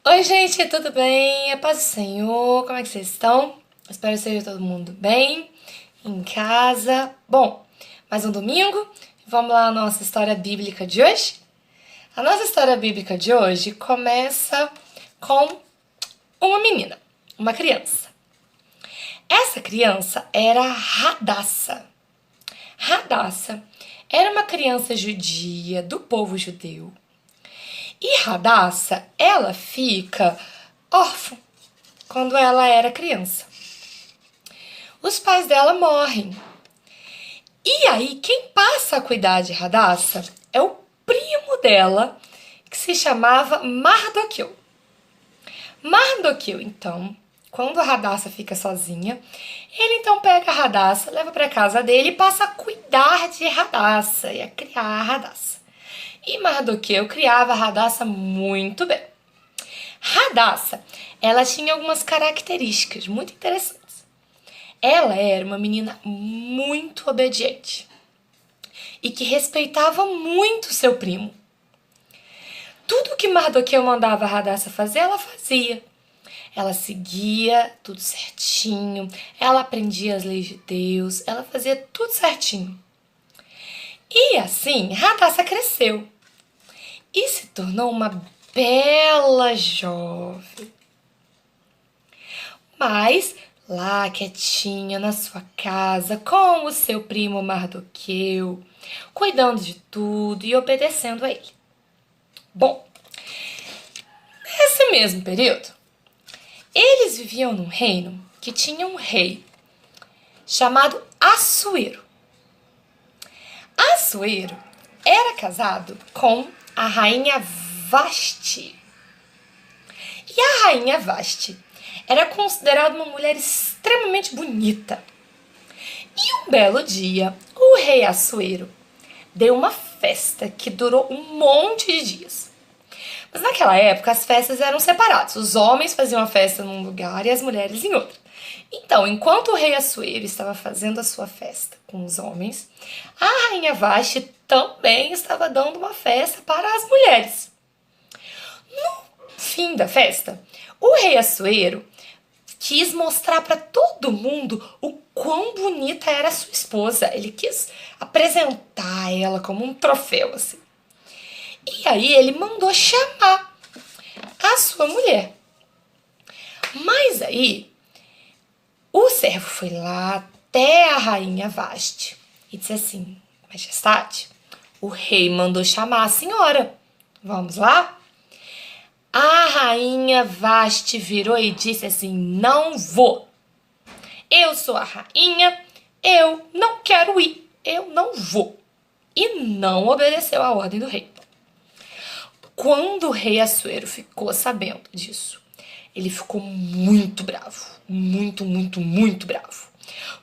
Oi, gente, tudo bem? A paz do Senhor, como é que vocês estão? Espero que esteja todo mundo bem, em casa. Bom, mais um domingo, vamos lá à nossa história bíblica de hoje? A nossa história bíblica de hoje começa com uma menina, uma criança. Essa criança era Radassa. Radassa era uma criança judia do povo judeu. E Radassa, ela fica órfã quando ela era criança. Os pais dela morrem. E aí, quem passa a cuidar de Radassa é o primo dela, que se chamava Mardoqueu. Mardoqueu, então, quando a Radassa fica sozinha, ele então pega a Radassa, leva para casa dele e passa a cuidar de Radassa e a criar a Radassa. E Mardoqueu criava a Radassa muito bem. Radassa, ela tinha algumas características muito interessantes. Ela era uma menina muito obediente e que respeitava muito seu primo. Tudo que Mardoqueu mandava a Radassa fazer, ela fazia. Ela seguia tudo certinho, ela aprendia as leis de Deus, ela fazia tudo certinho. E assim, Radassa cresceu e se tornou uma bela jovem. Mas lá quietinha na sua casa com o seu primo Mardoqueu, cuidando de tudo e obedecendo a ele. Bom, nesse mesmo período, eles viviam num reino que tinha um rei chamado Assuero. Assuero era casado com a rainha Vasti. E a rainha Vasti era considerada uma mulher extremamente bonita. E um belo dia, o rei Assuero deu uma festa que durou um monte de dias. Mas naquela época as festas eram separadas. Os homens faziam a festa num lugar e as mulheres em outro. Então, enquanto o rei Assuero estava fazendo a sua festa com os homens, a rainha Vashti também estava dando uma festa para as mulheres. No fim da festa, o rei Assuero quis mostrar para todo mundo o quão bonita era a sua esposa. Ele quis apresentar ela como um troféu, assim. E aí ele mandou chamar a sua mulher. Mas aí o servo foi lá até a rainha Vashti e disse assim: Majestade, o rei mandou chamar a senhora. Vamos lá? A rainha Vashti virou e disse assim: não vou. Eu sou a rainha, eu não quero ir, eu não vou. E não obedeceu à ordem do rei. Quando o rei Assuero ficou sabendo disso, ele ficou muito bravo. Muito, muito, muito bravo.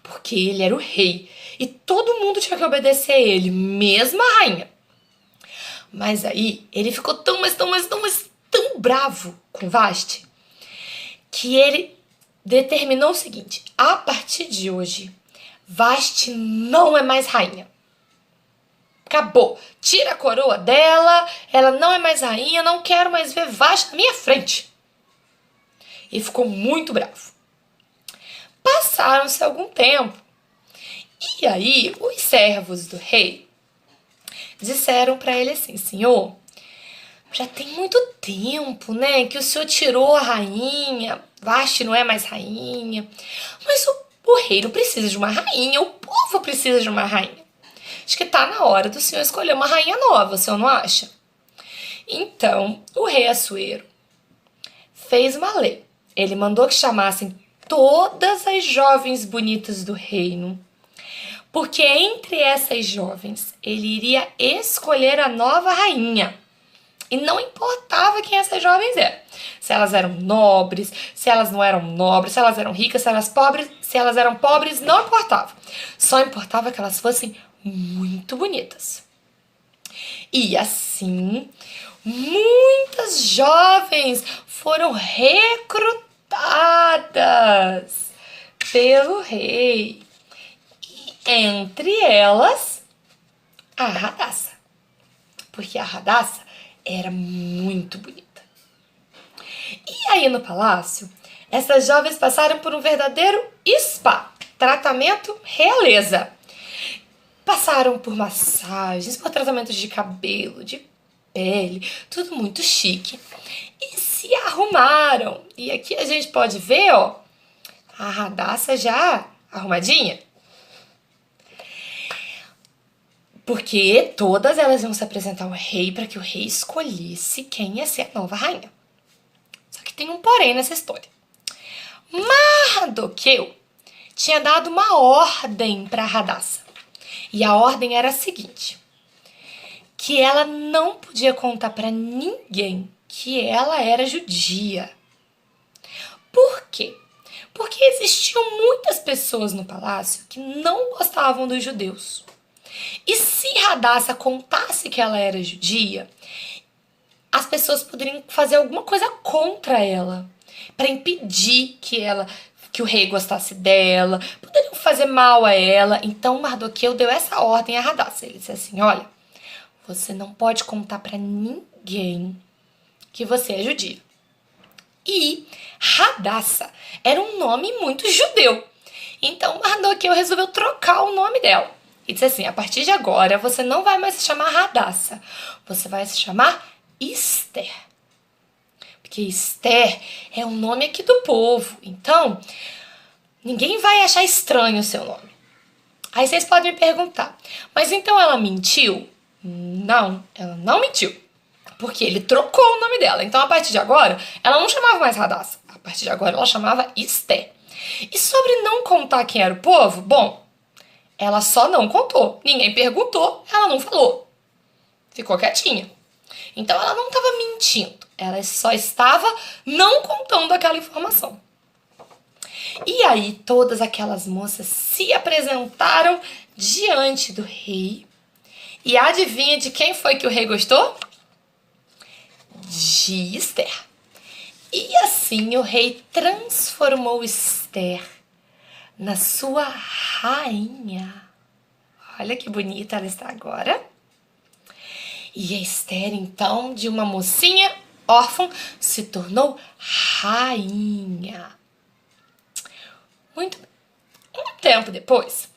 Porque ele era o rei e todo mundo tinha que obedecer a ele, mesmo a rainha. Mas aí ele ficou tão bravo com Vashti que ele determinou o seguinte: a partir de hoje, Vashti não é mais rainha. Acabou. Tira a coroa dela, ela não é mais rainha, não quero mais ver Vashti na minha frente. E ficou muito bravo. Passaram-se algum tempo. E aí, os servos do rei disseram para ele assim: Senhor, já tem muito tempo, né, que o senhor tirou a rainha, Vashti não é mais rainha, mas o rei não precisa de uma rainha, o povo precisa de uma rainha. Acho que tá na hora do senhor escolher uma rainha nova, o senhor não acha? Então, o rei Assuero fez uma lei. Ele mandou que chamassem todas as jovens bonitas do reino, porque entre essas jovens ele iria escolher a nova rainha. E não importava quem essas jovens eram. Se elas eram nobres, se elas não eram nobres, se elas eram ricas, se elas eram pobres, não importava. Só importava que elas fossem muito bonitas. E assim, muitas jovens foram recrutadas pelo rei. E entre elas, a Radassa. Porque a Radassa era muito bonita. aí no palácio, essas jovens passaram por um verdadeiro spa, tratamento realeza. Passaram por massagens, por tratamentos de cabelo, de pele, tudo muito chique. E se arrumaram. E aqui a gente pode ver, ó, a Radassa já arrumadinha. Porque todas elas iam se apresentar ao rei para que o rei escolhesse quem ia ser a nova rainha. Só que tem um porém nessa história. Mardoqueu tinha dado uma ordem para Radassa. E a ordem era a seguinte: que ela não podia contar para ninguém que ela era judia. Por quê? Porque existiam muitas pessoas no palácio que não gostavam dos judeus. E se Radassa contasse que ela era judia, as pessoas poderiam fazer alguma coisa contra ela, para impedir que o rei gostasse dela, poderiam fazer mal a ela. Então Mardoqueu deu essa ordem a Radassa. Ele disse assim: olha, você não pode contar para ninguém que você é judia. E Radassa era um nome muito judeu. Então Mardoqueu resolveu trocar o nome dela. E disse assim: a partir de agora você não vai mais se chamar Radassa, você vai se chamar Esther. Porque Esther é um nome aqui do povo. Então, ninguém vai achar estranho o seu nome. Aí vocês podem me perguntar: mas então ela mentiu? Não, ela não mentiu. Porque ele trocou o nome dela. Então, a partir de agora, ela não chamava mais Radassa. A partir de agora, ela chamava Esther. E sobre não contar quem era o povo, bom, ela só não contou. Ninguém perguntou, ela não falou. Ficou quietinha. Então, ela não estava mentindo. Ela só estava não contando aquela informação. E aí, todas aquelas moças se apresentaram diante do rei. E adivinha de quem foi que o rei gostou? De Esther. E assim o rei transformou Esther na sua rainha. Olha que bonita ela está agora. E a Esther, então, de uma mocinha órfã, se tornou rainha. Muito bem. Um tempo depois,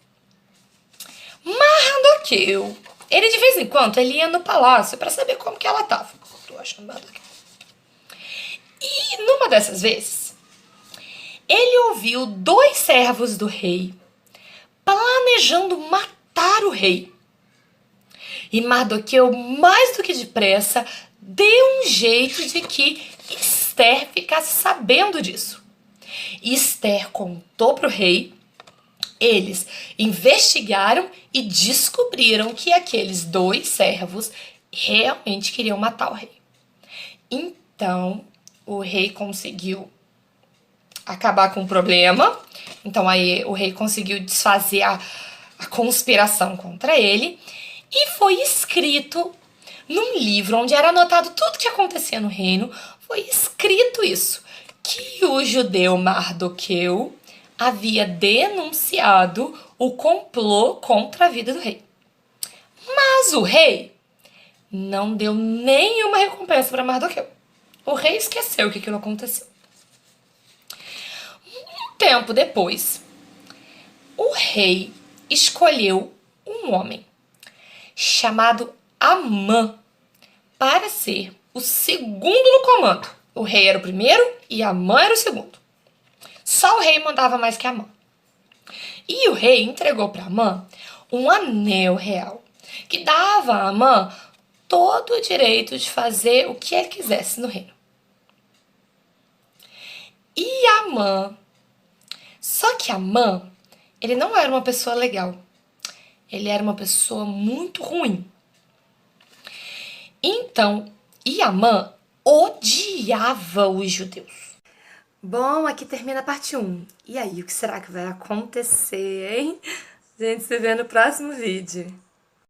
Mardoqueu, ele de vez em quando ele ia no palácio para saber como que ela estava. Tô achando Mardoqueu. E numa dessas vezes, ele ouviu 2 servos do rei planejando matar o rei. E Mardoqueu, mais do que depressa, deu um jeito de que Esther ficasse sabendo disso. E Esther contou para o rei, eles investigaram e descobriram que aqueles 2 servos realmente queriam matar o rei. Então, o rei conseguiu acabar com o problema. Então, aí o rei conseguiu desfazer a conspiração contra ele. E foi escrito num livro onde era anotado tudo que acontecia no reino. Foi escrito isso, que o judeu Mardoqueu havia denunciado o complô contra a vida do rei. Mas o rei não deu nenhuma recompensa para Mardoqueu. O rei esqueceu que aquilo aconteceu. Um tempo depois, o rei escolheu um homem chamado Amã para ser o segundo no comando. O rei era o primeiro e Amã era o segundo. Só o rei mandava mais que Amã. E o rei entregou para Amã um anel real, que dava a Amã todo o direito de fazer o que ele quisesse no reino. E Amã, só que Amã, ele não era uma pessoa legal. Ele era uma pessoa muito ruim. Então, Amã odiava os judeus. Bom, aqui termina a parte 1. E aí, o que será que vai acontecer, hein? A gente se vê no próximo vídeo.